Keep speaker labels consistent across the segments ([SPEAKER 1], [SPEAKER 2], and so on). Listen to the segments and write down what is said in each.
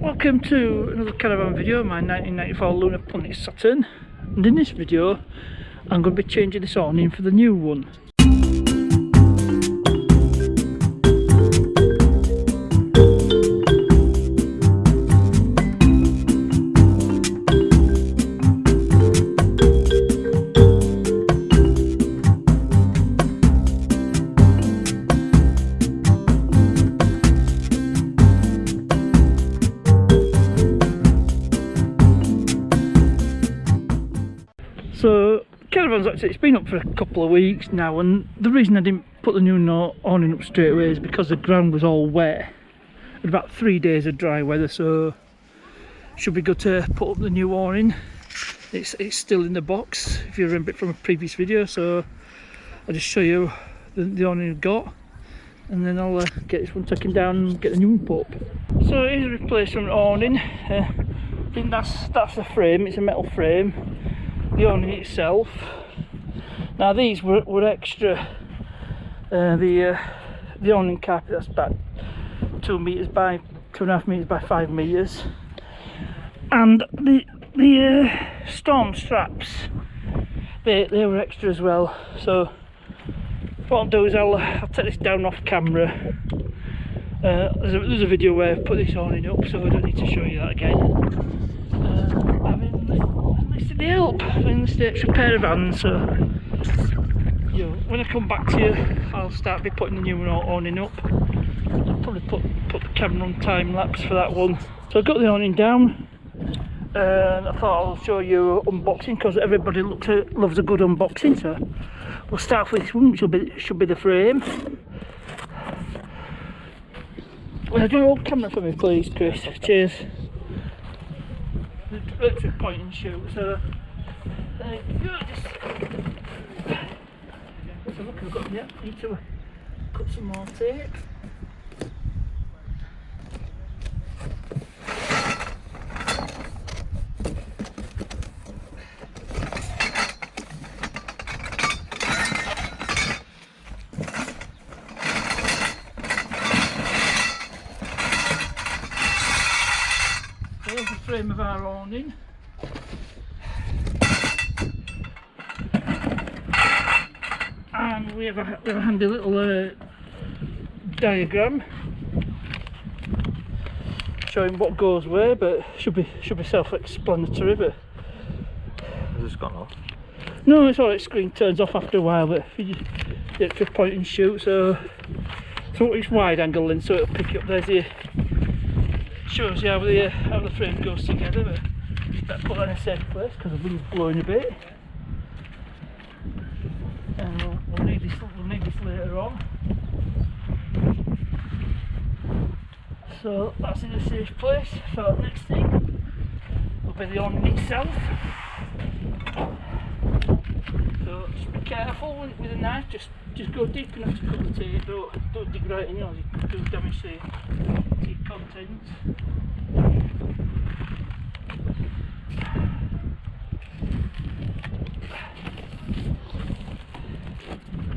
[SPEAKER 1] Welcome to another Caravan video, my 1994 Lunar Planet Saturn, and in this video I'm going to be changing this awning for the new one. So Caravan's actually, it's been up for a couple of weeks now, and the reason I didn't put the new awning up straight away is because the ground was all wet. About 3 days of dry weather, so should be good to put up the new awning. It's still in the box if you remember it from a previous video, so I'll just show you the awning I've got, and then I'll get this one taken down and get the new one put up. So here's a replacement awning. I think that's the frame. It's a metal frame. The awning itself. Now these were extra. The awning carpet, that's about 2 meters by 2.5 meters by 5 meters, and the storm straps, they were extra as well. So what I'll do is I'll take this down off camera. There's a video where I put this awning up, so I don't need to show you that again. The help in the extra pair of hands, so when I come back to you I'll start be putting the new awning up. I'll probably put the camera on time lapse for that one. So I got the awning down, and I thought I'll show you unboxing because everybody loves a good unboxing. So we'll start with this one, which should be the frame. Well, do you hold the camera for me please, Chris? Cheers. Electric point and shoot, so so look, I've got, need to cut some more tape. There's the frame of our awning. And we have a handy little diagram showing what goes where, but should be self-explanatory. But
[SPEAKER 2] has this gone off?
[SPEAKER 1] No, it's alright. Screen turns off after a while, but if you get to point and shoot, so it's wide angle lens, so it'll pick you up. There's the shows you how the frame goes together, but better put that in a safe place because the wind's blowing a bit, and we'll need this later on. So that's in a safe place. So the next thing will be the awning itself. So just be careful with a knife. Just go deep enough to cut the tape. Don't dig right in, you could do damage to your contents.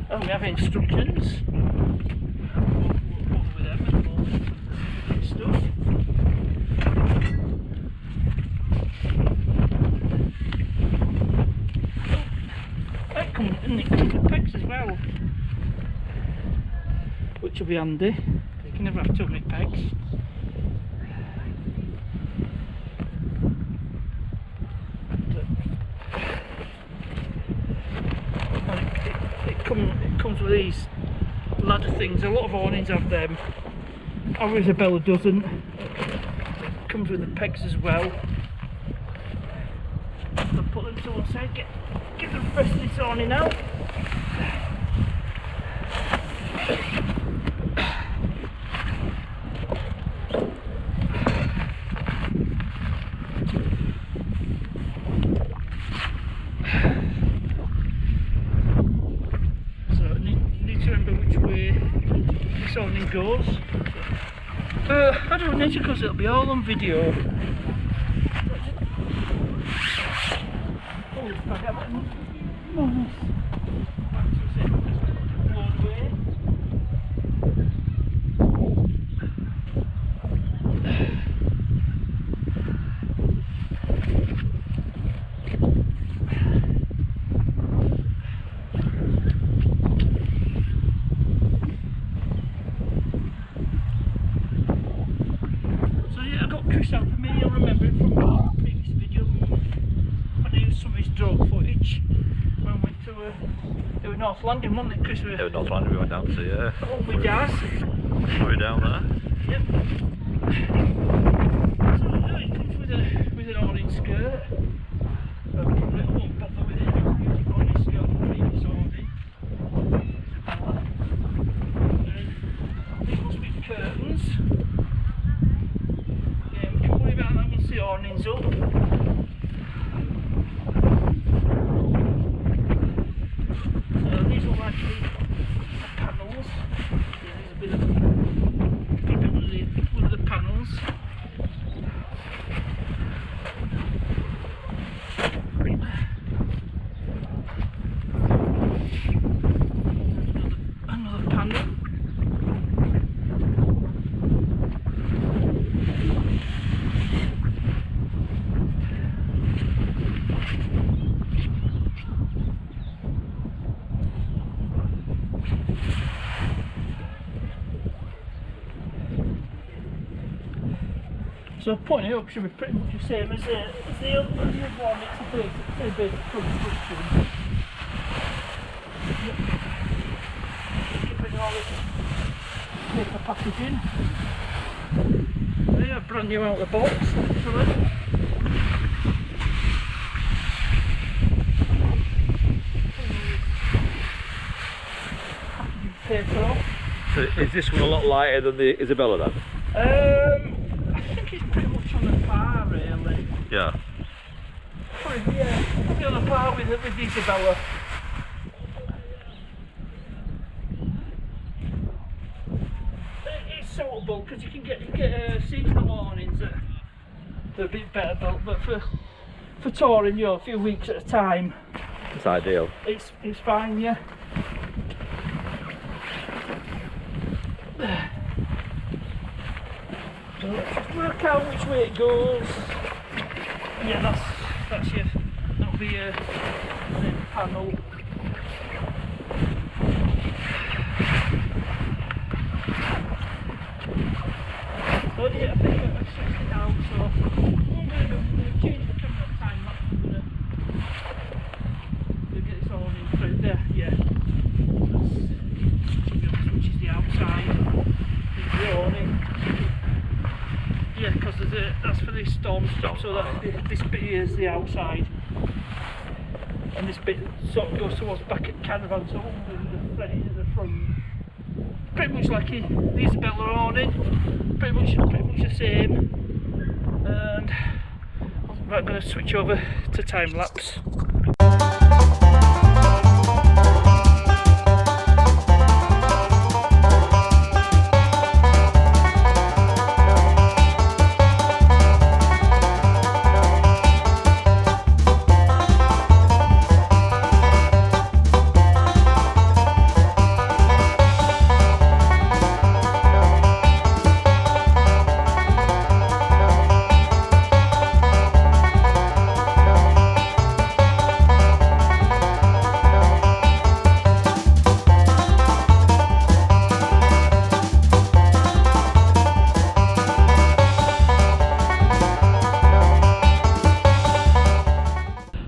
[SPEAKER 1] And we have instructions. We'll with them and all stuff. It comes with pegs as well, which will be handy. You can never have too many pegs. It comes with these ladder things. A lot of awnings have them. Our Isabella doesn't. It comes with the pegs as well. So put them to one side. Get the rest of this awning out. Awning goes. I don't need to because it'll be all on video. Chris out for me, you'll remember it from the previous video when I used some of his drone footage when we went to it was North London, wasn't it, Chris?
[SPEAKER 2] It was North London we went down to, yeah.
[SPEAKER 1] Oh, with Daz.
[SPEAKER 2] We're down there.
[SPEAKER 1] Yep. So it comes with an awning skirt. I won't bother with it. I've used awning skirt for previous awning. It must be curtains. Yeah, we can worry about that once the awning's up. These are like the panels. Yeah, there's a bit of one of the panels. Another panel. So pointing it up should be pretty much the same as the other one. It's a basic construction. Keeping all this paper packaging. They are brand new out of the box, actually. Paper off.
[SPEAKER 2] So is this one a lot lighter than the Isabella then?
[SPEAKER 1] I think it's pretty much on the par, really.
[SPEAKER 2] Yeah.
[SPEAKER 1] Probably on the par with Isabella. It's suitable because you can get seasonal awnings that are a bit better built, but for touring, a few weeks at a time,
[SPEAKER 2] It's ideal.
[SPEAKER 1] it's fine, yeah. So let's just work out which way it goes. Yeah, that'll be a panel. So yeah, I think I've switched it out, so I'm going to change the camera time lapse. I'm going to get this all in through there, yeah. Which is the outside. The awning. Yeah, because that's for the storm stop, so this bit here is the outside. And this bit sort of goes towards back at Caravan, so the thread is the front. Pretty much like the Isabella awning, pretty much the same. And I'm going to switch over to time lapse.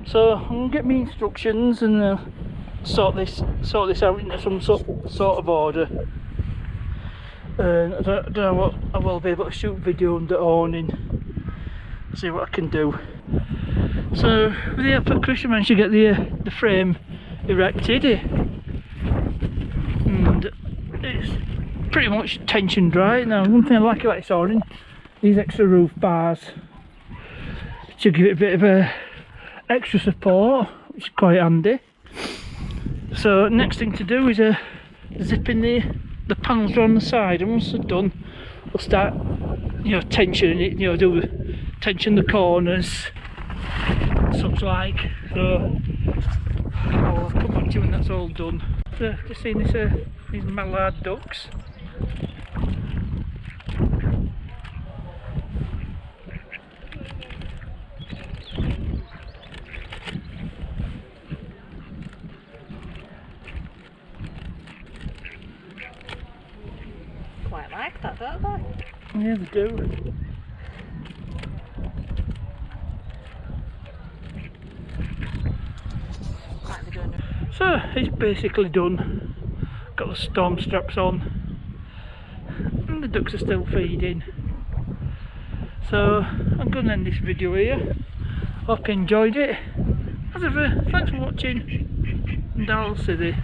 [SPEAKER 1] So I'm going to get my instructions and sort this out into some sort of order. And I don't know what I will be able to shoot video under awning. See what I can do. So with the help of Chris, I managed to get the frame erected, and it's pretty much tensioned right now. One thing I like about this awning, these extra roof bars to give it a bit of a extra support, which is quite handy. So next thing to do is zip in the panels around the side, and once they're done we'll start tensioning it, tension the corners, such like. So I'll come back to you when that's all done. So just seeing these mallard ducks.
[SPEAKER 3] Quite like that, don't they?
[SPEAKER 1] Yeah, they do. So it's basically done. Got the storm straps on and the ducks are still feeding. So I'm going to end this video here. Hope you enjoyed it. As ever, thanks for watching and I'll see you